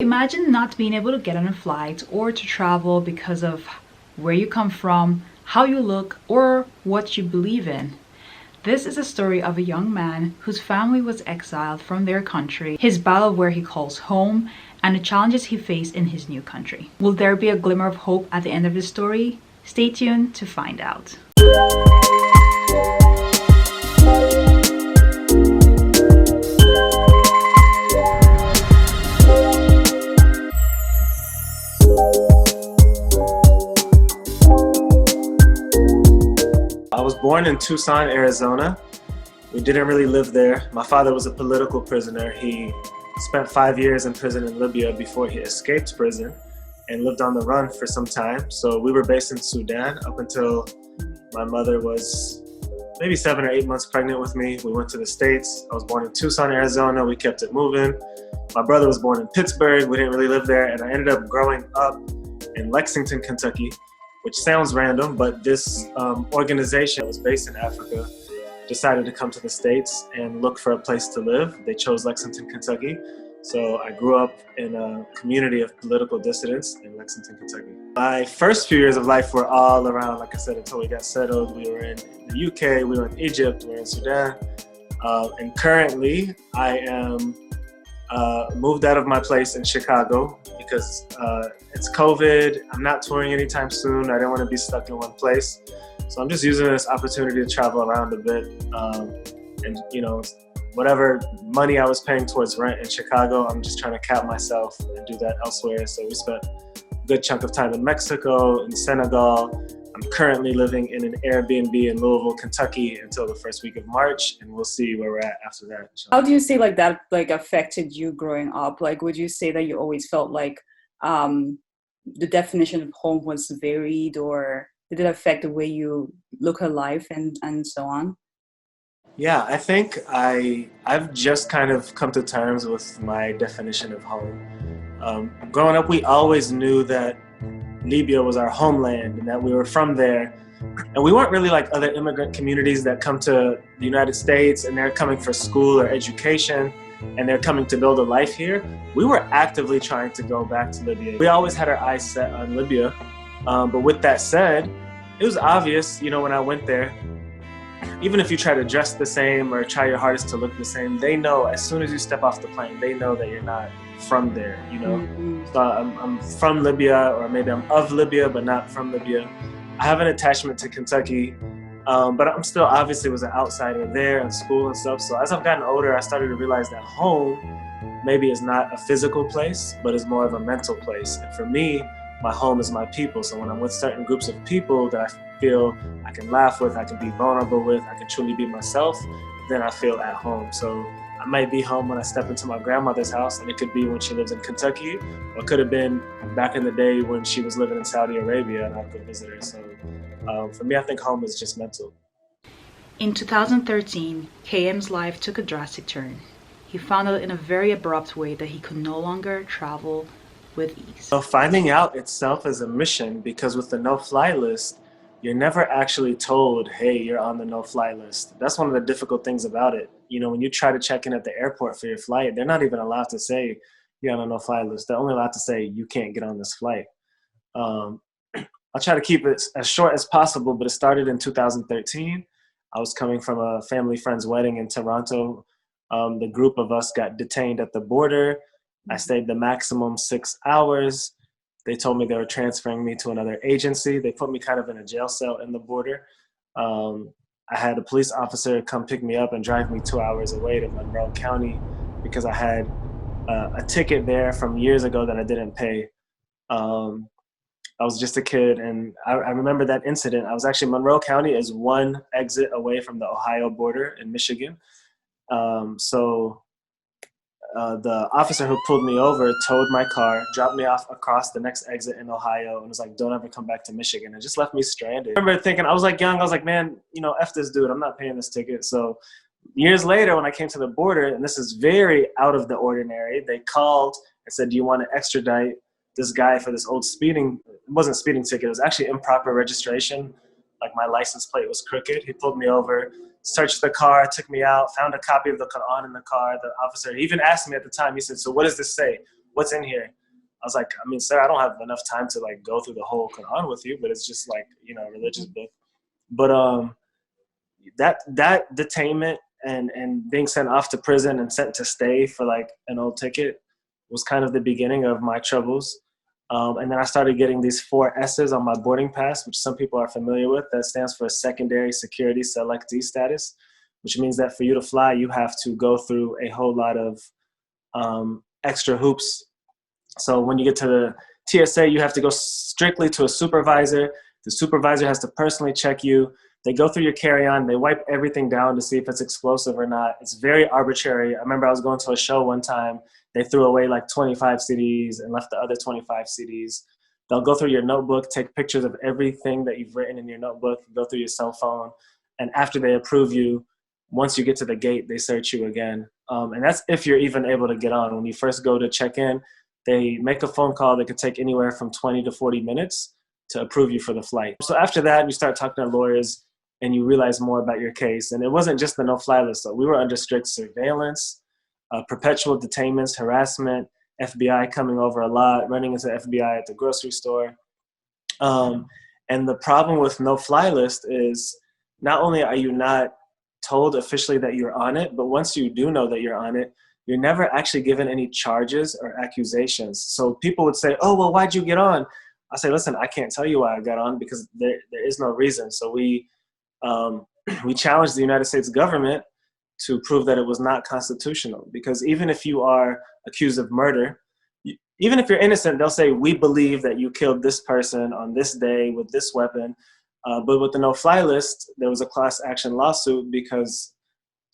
Imagine not being able to get on a flight or to travel because of where you come from, how you look, or what you believe in. This is a story of a young man whose family was exiled from their country, his battle where he calls home, and the challenges he faced in his new country. Will there be a glimmer of hope at the end of the story? Stay tuned to find out. I was born in Tucson, Arizona. We didn't really live there. My father was a political prisoner. He spent 5 years in prison in Libya before he escaped prison and lived on the run for some time. So we were based in Sudan up until my mother was maybe 7 or 8 months pregnant with me. We went to the States. I was born in Tucson, Arizona. We kept it moving. My brother was born in Pittsburgh. We didn't really live there. And I ended up growing up in Lexington, Kentucky, which sounds random, but this organization was based in Africa, decided to come to the States and look for a place to live. They chose Lexington, Kentucky. So I grew up in a community of political dissidents in Lexington, Kentucky. My first few years of life were all around, like I said, until we got settled. We were in the UK, we were in Egypt, we were in Sudan. And currently I am moved out of my place in Chicago because it's COVID. I'm not touring anytime soon. I didn't want to be stuck in one place. So I'm just using this opportunity to travel around a bit. And you know, whatever money I was paying towards rent in Chicago, I'm just trying to cap myself and do that elsewhere. So we spent a good chunk of time in Mexico, in Senegal. I'm currently living in an Airbnb in Louisville, Kentucky until the first week of March, and we'll see where we're at after that. How do you say that affected you growing up? Like, would you say that you always felt like the definition of home was varied, or did it affect the way you look at life and so on? Yeah, I think I've just kind of come to terms with my definition of home. Growing up, we always knew that Libya was our homeland and that we were from there. And we weren't really like other immigrant communities that come to the United States and they're coming for school or education and they're coming to build a life here. We were actively trying to go back to Libya. We always had our eyes set on Libya. But with that said, it was obvious, you know, when I went there, even if you try to dress the same or try your hardest to look the same, they know as soon as you step off the plane, they know that you're not from there, you know? Mm-hmm. So I'm from Libya, or maybe I'm of Libya, but not from Libya. I have an attachment to Kentucky, but I'm still obviously was an outsider there in school and stuff. So as I've gotten older, I started to realize that home maybe is not a physical place, but is more of a mental place. And for me, my home is my people. So when I'm with certain groups of people that I feel I can laugh with, I can be vulnerable with, I can truly be myself, then I feel at home. So I might be home when I step into my grandmother's house, and it could be when she lives in Kentucky, or it could have been back in the day when she was living in Saudi Arabia and I'd go visit her. So for me, I think home is just mental. In 2013, Kayem's life took a drastic turn. He found out in a very abrupt way that he could no longer travel with ease. So finding out itself is a mission, because with the no-fly list, you're never actually told, hey, you're on the no-fly list. That's one of the difficult things about it. You know, when you try to check in at the airport for your flight, they're not even allowed to say you're on a no-fly list. They're only allowed to say you can't get on this flight. I'll try to keep it as short as possible, but it started in 2013. I was coming from a family friend's wedding in Toronto. The group of us got detained at the border. I stayed the maximum 6 hours. They told me they were transferring me to another agency. They put me kind of in a jail cell in the border. I had a police officer come pick me up and drive me 2 hours away to Monroe County because I had a ticket there from years ago that I didn't pay. I was just a kid, and I remember that incident. I was actually, Monroe County is one exit away from the Ohio border in Michigan. The officer who pulled me over towed my car, dropped me off across the next exit in Ohio, and was like, don't ever come back to Michigan, and just left me stranded. I remember thinking, I was like young, I was like, man, you know, F this dude, I'm not paying this ticket. So years later, when I came to the border, and this is very out of the ordinary, they called and said, do you want to extradite this guy for this old speeding, it wasn't a speeding ticket, it was actually improper registration. Like my license plate was crooked. He pulled me over, searched the car, took me out, found a copy of the Quran in the car. The officer even asked me at the time, he said, so what does this say? what's in here? I was like, I mean, sir, I don't have enough time to like go through the whole Quran with you, but it's just like, you know, a religious book. But that detainment and being sent off to prison and sent to stay for like an old ticket was kind of the beginning of my troubles. And then I started getting these 4 S's on my boarding pass, which some people are familiar with. That stands for secondary security selectee status, which means that for you to fly, you have to go through a whole lot of extra hoops. So when you get to the TSA, you have to go strictly to a supervisor. The supervisor has to personally check you. They go through your carry-on. They wipe everything down to see if it's explosive or not. It's very arbitrary. I remember I was going to a show one time. They threw away like 25 CDs and left the other 25 CDs. They'll go through your notebook, take pictures of everything that you've written in your notebook, go through your cell phone. And after they approve you, once you get to the gate, they search you again. And that's if you're even able to get on. When you first go to check in, they make a phone call that could take anywhere from 20 to 40 minutes to approve you for the flight. So after that, you start talking to lawyers and you realize more about your case. And it wasn't just the no-fly list. So we were under strict surveillance, perpetual detainments, harassment, FBI coming over a lot, running into FBI at the grocery store. And the problem with no-fly list is not only are you not told officially that you're on it, but once you do know that you're on it, you're never actually given any charges or accusations. So people would say, oh, well, why'd you get on? I say, listen, I can't tell you why I got on because there is no reason. So we challenged the United States government to prove that it was not constitutional. Because even if you are accused of murder, even if you're innocent, they'll say, we believe that you killed this person on this day with this weapon. But with the no-fly list, there was a class action lawsuit because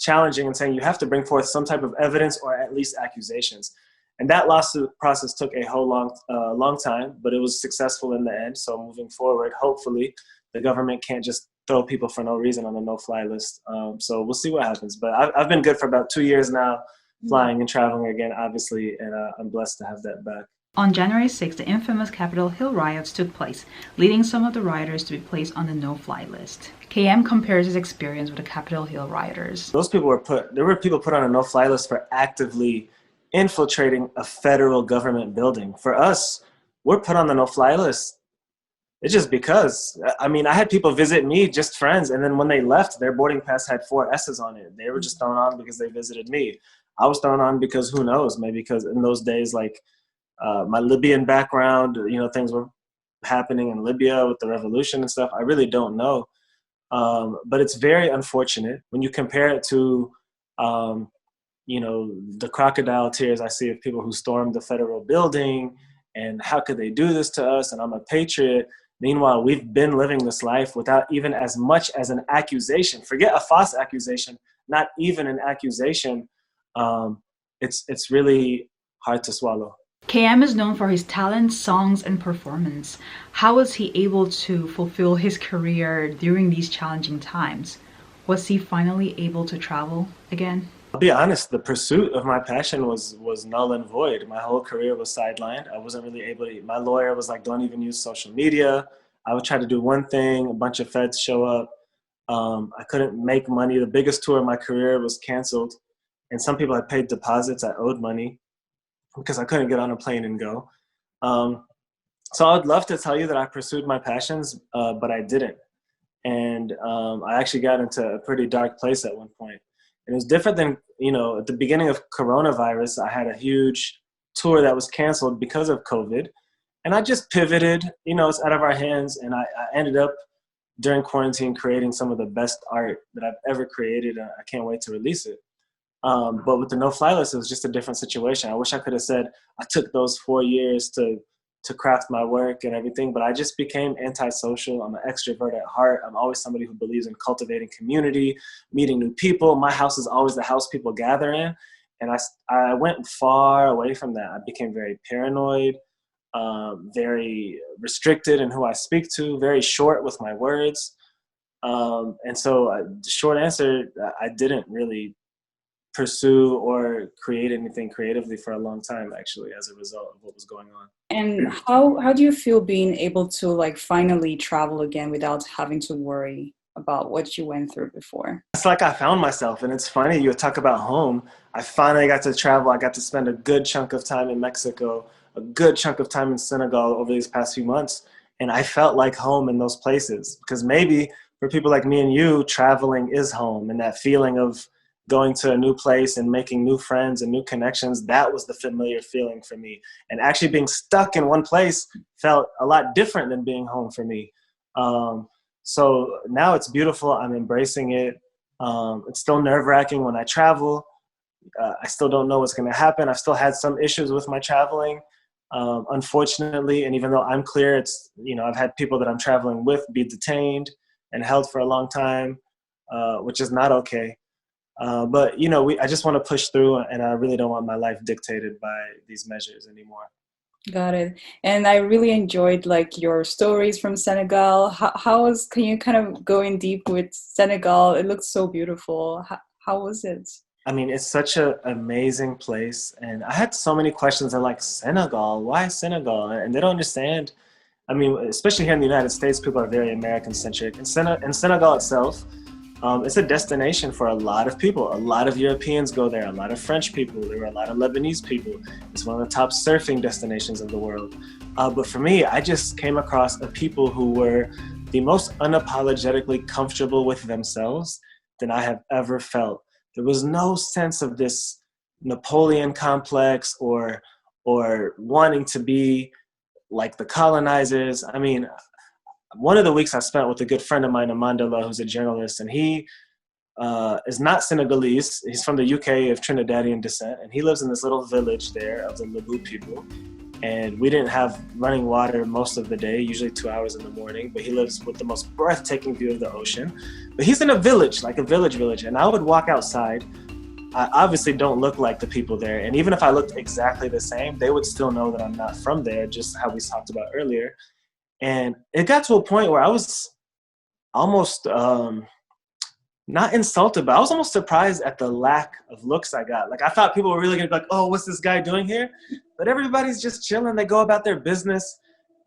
challenging and saying you have to bring forth some type of evidence or at least accusations. And that lawsuit process took a whole long time, but it was successful in the end. So moving forward, hopefully the government can't just throw people for no reason on the no-fly list. So we'll see what happens. But I've been good for about 2 years now, flying and traveling again, obviously, and I'm blessed to have that back. On January 6th, the infamous Capitol Hill riots took place, leading some of the rioters to be placed on the no-fly list. Kayem compares his experience with the Capitol Hill rioters. Those people there were people put on a no-fly list for actively infiltrating a federal government building. For us, we're put on the no-fly list. It's just because. I mean, I had people visit me, just friends, and then when they left, their boarding pass had 4 S's on it. They were just thrown on because they visited me. I was thrown on because who knows, maybe because in those days, like, my Libyan background, you know, things were happening in Libya with the revolution and stuff. I really don't know. But it's very unfortunate when you compare it to, you know, the crocodile tears I see of people who stormed the federal building and how could they do this to us? And I'm a patriot. Meanwhile, we've been living this life without even as much as an accusation. Forget a false accusation, not even an accusation. It's really hard to swallow. Kayem is known for his talent, songs, and performance. How was he able to fulfill his career during these challenging times? Was he finally able to travel again? I'll be honest, the pursuit of my passion was null and void. My whole career was sidelined. I wasn't really able to, my lawyer was like, don't even use social media. I would try to do one thing, a bunch of feds show up. I couldn't make money. The biggest tour of my career was canceled. And some people had paid deposits. I owed money because I couldn't get on a plane and go. So I'd love to tell you that I pursued my passions, but I didn't. And I actually got into a pretty dark place at one point. And it was different than, you know, at the beginning of coronavirus, I had a huge tour that was canceled because of COVID. And I just pivoted, you know, it's out of our hands. And I ended up during quarantine creating some of the best art that I've ever created. And I can't wait to release it. But with the no-fly list, it was just a different situation. I wish I could have said I took those 4 years to craft my work and everything, but I just became antisocial. I'm an extrovert at heart. I'm always somebody who believes in cultivating community, meeting new people. My house is always the house people gather in. And I went far away from that. I became very paranoid, very restricted in who I speak to, very short with my words. And so the short answer, I didn't really pursue or create anything creatively for a long time, actually, as a result of what was going on. And how do you feel being able to like finally travel again without having to worry? about what you went through before? It's like I found myself, and it's funny, you talk about home. I finally got to travel. I got to spend a good chunk of time in Mexico, a good chunk of time in Senegal over these past few months, and I felt like home in those places. Because maybe for people like me and you, traveling is home, and that feeling of going to a new place and making new friends and new connections, that was the familiar feeling for me. And actually being stuck in one place felt a lot different than being home for me. Um, so now it's beautiful. I'm embracing it. It's still nerve-wracking when I travel. I still don't know what's going to happen. I've still had some issues with my traveling, unfortunately. And even though I'm clear, it's, I've had people that I'm traveling with be detained and held for a long time, which is not okay. But I just want to push through, and I really don't want my life dictated by these measures anymore. Got it. And I really enjoyed like your stories from Senegal. Can you kind of go in deep with Senegal? It looks so beautiful. How was it? I mean, it's such an amazing place, and I had so many questions. I'm like, Senegal? Why Senegal? And they don't understand. I mean, especially here in the United States, people are very American-centric. In Senegal itself, it's a destination for a lot of people. A lot of Europeans go there, a lot of French people. There were a lot of Lebanese people. It's one of the top surfing destinations in the world. But for me, I just came across a people who were the most unapologetically comfortable with themselves than I have ever felt. There was no sense of this Napoleon complex or wanting to be like the colonizers. I mean, one of the weeks I spent with a good friend of mine, Amandala, who's a journalist, and he is not Senegalese. He's from the UK of Trinidadian descent, and he lives in this little village there of the Lebu people. And we didn't have running water most of the day, usually 2 hours in the morning, but he lives with the most breathtaking view of the ocean. But he's in a village, like a village, and I would walk outside. I obviously don't look like the people there, and even if I looked exactly the same, they would still know that I'm not from there, just how we talked about earlier. And it got to a point where I was almost not insulted, but I was almost surprised at the lack of looks I got. Like, I thought people were really gonna be like, oh, what's this guy doing here? But everybody's just chilling. They go about their business.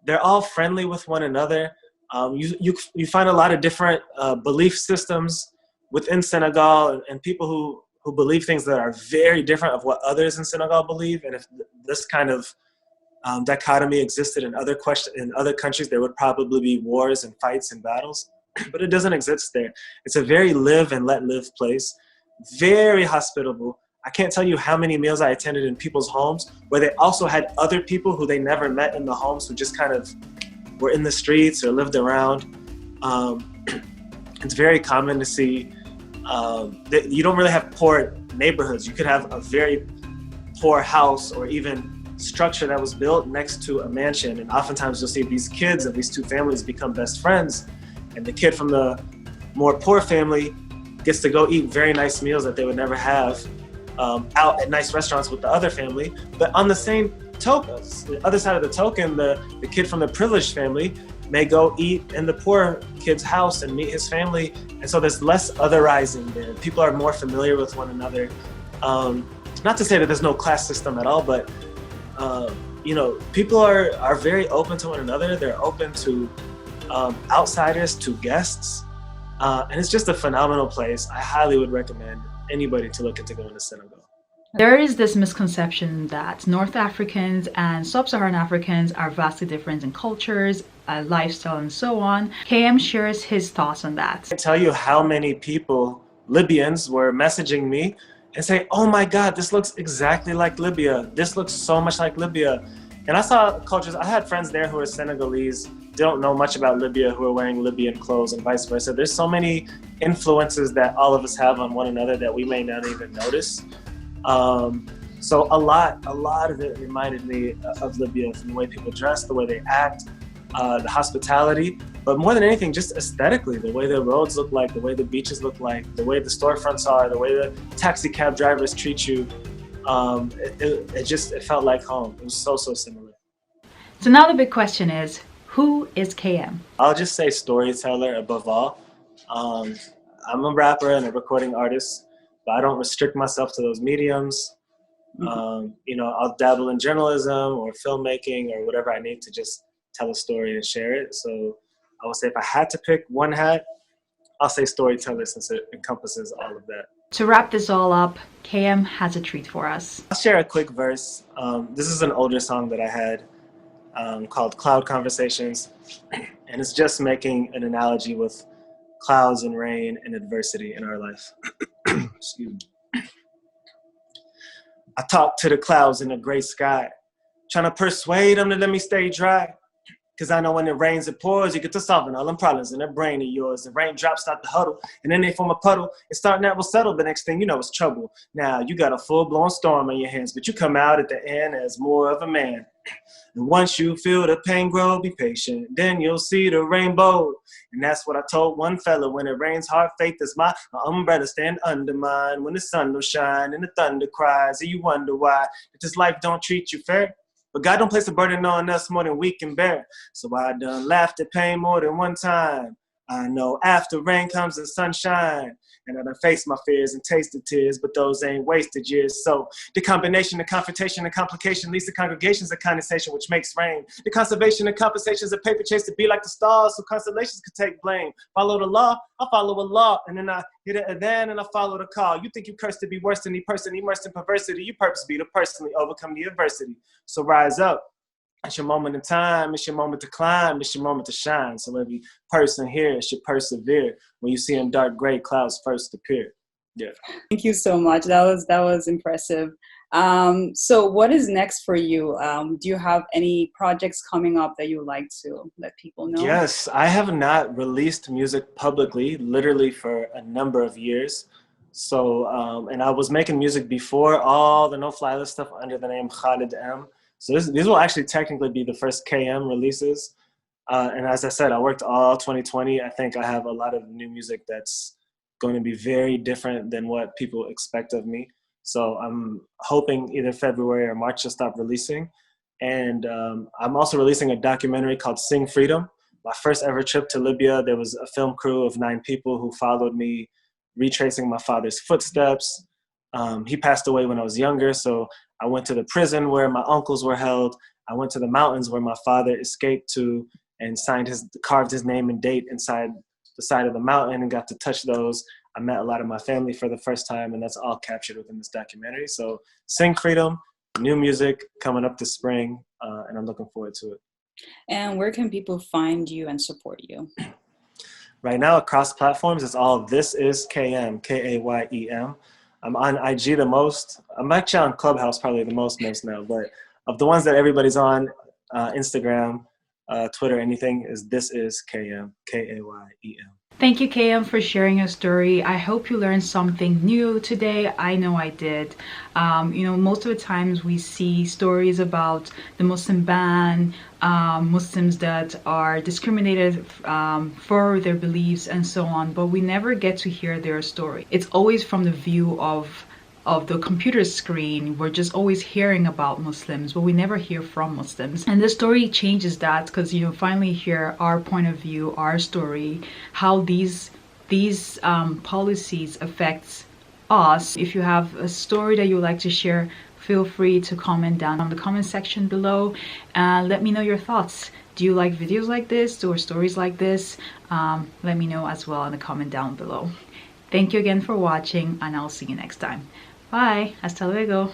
They're all friendly with one another. You find a lot of different belief systems within Senegal, and people who believe things that are very different of what others in Senegal believe. And if this kind of dichotomy existed in other countries, there would probably be wars and fights and battles. But it doesn't exist there. It's a very live and let live place, very hospitable. I can't tell you how many meals I attended in people's homes where they also had other people who they never met in the homes, who just kind of were in the streets or lived around. It's very common to see that you don't really have poor neighborhoods. You could have a very poor house or even structure that was built next to a mansion, and oftentimes you'll see these kids of these two families become best friends. And the kid from the more poor family gets to go eat very nice meals that they would never have out at nice restaurants with the other family. But on the same token, the other side of the token, the kid from the privileged family may go eat in the poor kid's house and meet his family. And so there's less otherizing there. People are more familiar with one another. Not to say that there's no class system at all, but people are very open to one another. They're open to outsiders, to guests, and it's just a phenomenal place. I highly would recommend anybody to look into going to Senegal. There is this misconception that North Africans and Sub-Saharan Africans are vastly different in cultures, lifestyle, and so on. Kayem shares his thoughts on that. I can tell you how many people, Libyans, were messaging me and say, oh my God, this looks exactly like Libya. This looks so much like Libya. And I saw cultures, I had friends there who are Senegalese, don't know much about Libya, who are wearing Libyan clothes, and vice versa. There's so many influences that all of us have on one another that we may not even notice. So a lot of it reminded me of Libya, from the way people dress, the way they act, the hospitality, but more than anything, just aesthetically, the way the roads look like, the way the beaches look like, the way the storefronts are, the way the taxi cab drivers treat you. It felt like home. It was so similar. So now the big question is, who is Kayem? I'll just say storyteller above all. I'm a rapper and a recording artist, but I don't restrict myself to those mediums. I'll dabble in journalism or filmmaking or whatever I need to just tell a story and share it. So I would say if I had to pick one hat, I'll say storyteller since it encompasses all of that. To wrap this all up, Kayem has a treat for us. I'll share a quick verse. This is an older song that I had called Cloud Conversations, and it's just making an analogy with clouds and rain and adversity in our life. Excuse me. I talk to the clouds in the gray sky, trying to persuade them to let me stay dry. Cause I know when it rains, it pours, you get to solving all them problems in the brain of yours. The raindrops start to huddle, and then they form a puddle. It's starting out will settle, but next thing you know, it's trouble. Now you got a full-blown storm on your hands, but you come out at the end as more of a man. And once you feel the pain grow, be patient. Then you'll see the rainbow. And that's what I told one fella. When it rains hard, faith is my umbrella. Stand under mine when the sun don't shine and the thunder cries. And you wonder why if this life don't treat you fair. But God don't place a burden on us more than we can bear. So I done laughed at pain more than one time. I know after rain comes the sunshine. And I done faced my fears and tasted tears, but those ain't wasted years. So the combination of confrontation and complication leads to congregations of condensation, which makes rain. The conservation and compensations of paper chase to be like the stars, so constellations could take blame. Follow the law, I follow a law, and then I hit it adhan and I follow the call. You think you cursed to be worse than the person immersed in perversity. You purpose be to personally overcome the adversity. So rise up. It's your moment in time. It's your moment to climb. It's your moment to shine. So every person here should persevere when you see in dark gray clouds first appear. Yeah. Thank you so much. That was impressive. So what is next for you? Do you have any projects coming up that you would like to let people know? Yes, I have not released music publicly, literally for a number of years. So, and I was making music before all the No Fly List stuff under the name Khalid M. So these will actually technically be the first KM releases. And as I said, I worked all 2020. I think I have a lot of new music that's going to be very different than what people expect of me. So I'm hoping either February or March to stop releasing. And I'm also releasing a documentary called Sing Freedom. My first ever trip to Libya, there was a film crew of 9 people who followed me, retracing my father's footsteps. He passed away when I was younger, so I went to the prison where my uncles were held. I went to the mountains where my father escaped to and carved his name and date inside the side of the mountain and got to touch those. I met a lot of my family for the first time, and that's all captured within this documentary. So Sing Freedom, new music coming up this spring, and I'm looking forward to it. And where can people find you and support you? Right now, across platforms, it's all This Is Kayem, Kayem. I'm on IG the most. I'm actually on Clubhouse probably the most now, but of the ones that everybody's on, Instagram, Twitter, anything, is This Is Kayem, Kayem. Thank you, Kayem, for sharing your story. I hope you learned something new today. I know I did. Most of the times we see stories about the Muslim ban, Muslims that are discriminated for their beliefs and so on, but we never get to hear their story. It's always from the view of the computer screen. We're just always hearing about Muslims, but we never hear from Muslims. And this story changes that, because you finally hear our point of view, our story, how these policies affect us. If you have a story that you would like to share, feel free to comment down on the comment section below. Let me know your thoughts. Do you like videos like this or stories like this? Let me know as well in the comment down below. Thank you again for watching, and I'll see you next time. Bye. Hasta luego.